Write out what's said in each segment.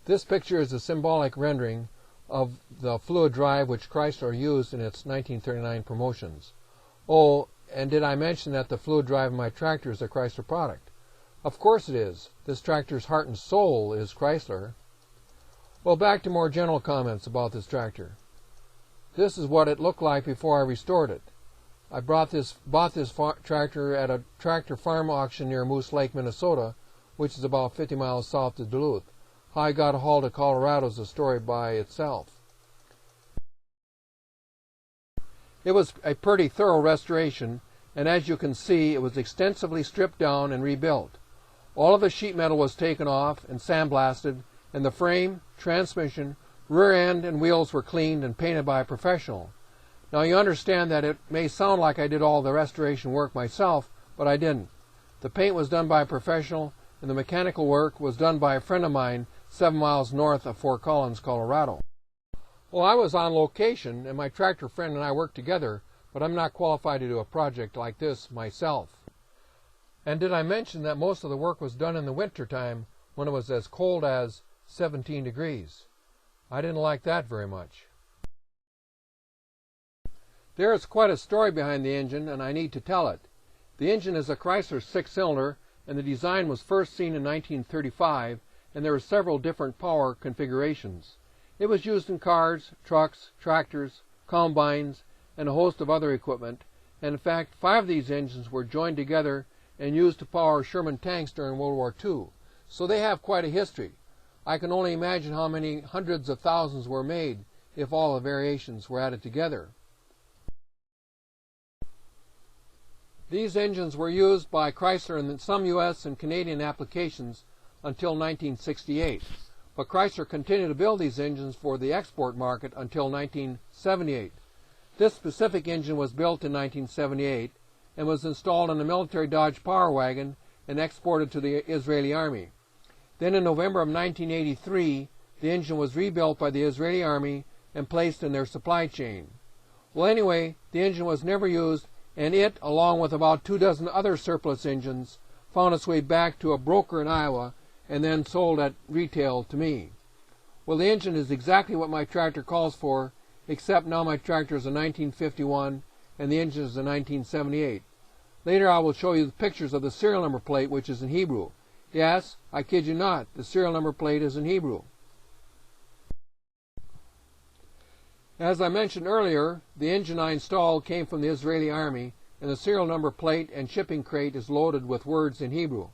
This picture is a symbolic rendering of the fluid drive which Chrysler used in its 1939 promotions. Oh, and did I mention that the fluid drive in my tractor is a Chrysler product? Of course it is. This tractor's heart and soul is Chrysler. Well, back to more general comments about this tractor. This is what it looked like before I restored it. I bought this tractor at a tractor farm auction near Moose Lake, Minnesota, which is about 50 miles south of Duluth. How I got hauled to Colorado is a story by itself. It was a pretty thorough restoration, and as you can see, it was extensively stripped down and rebuilt. All of the sheet metal was taken off and sandblasted, and the frame, transmission, rear end, and wheels were cleaned and painted by a professional. Now you understand that it may sound like I did all the restoration work myself, but I didn't. The paint was done by a professional, and the mechanical work was done by a friend of mine 7 miles north of Fort Collins, Colorado. Well, I was on location, and my tractor friend and I worked together, but I'm not qualified to do a project like this myself. And did I mention that most of the work was done in the winter time when it was as cold as 17 degrees? I didn't like that very much. There is quite a story behind the engine, and I need to tell it. The engine is a Chrysler 6-cylinder, and the design was first seen in 1935, and there were several different power configurations. It was used in cars, trucks, tractors, combines, and a host of other equipment, and in fact 5 of these engines were joined together and used to power Sherman tanks during World War II, so they have quite a history. I can only imagine how many hundreds of thousands were made if all the variations were added together. These engines were used by Chrysler in some U.S. and Canadian applications until 1968, but Chrysler continued to build these engines for the export market until 1978. This specific engine was built in 1978 and was installed in a military Dodge Power Wagon and exported to the Israeli Army. Then in November of 1983, the engine was rebuilt by the Israeli Army and placed in their supply chain. Well, anyway, the engine was never used, and it, along with about 24 other surplus engines, found its way back to a broker in Iowa and then sold at retail to me. Well, the engine is exactly what my tractor calls for, except now my tractor is a 1951 and the engine is a 1978. Later I will show you the pictures of the serial number plate, which is in Hebrew. Yes, I kid you not, the serial number plate is in Hebrew. As I mentioned earlier, the engine I installed came from the Israeli Army, and the serial number plate and shipping crate is loaded with words in Hebrew.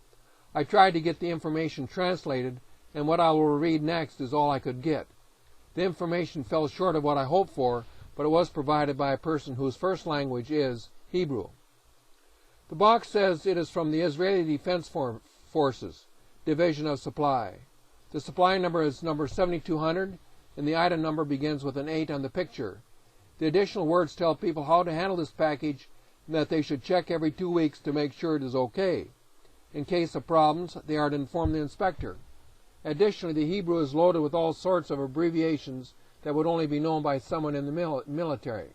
I tried to get the information translated, and what I will read next is all I could get. The information fell short of what I hoped for, but it was provided by a person whose first language is Hebrew. The box says it is from the Israeli Defense Forces, Division of Supply. The supply number is number 7200, and the item number begins with an 8 on the picture. The additional words tell people how to handle this package and that they should check every 2 weeks to make sure it is okay. In case of problems, they are to inform the inspector. Additionally, the Hebrew is loaded with all sorts of abbreviations that would only be known by someone in the military.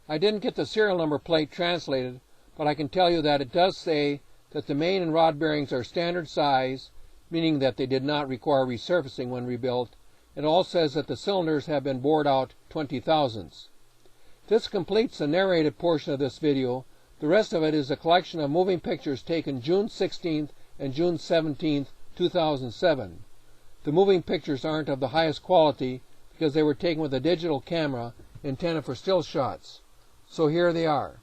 I didn't get the serial number plate translated, but I can tell you that it does say that the main and rod bearings are standard size, meaning that they did not require resurfacing when rebuilt. It also says that the cylinders have been bored out 20 thousandths. This completes the narrated portion of this video. The rest of it is a collection of moving pictures taken June 16th and June 17th, 2007. The moving pictures aren't of the highest quality because they were taken with a digital camera intended for still shots. So here they are.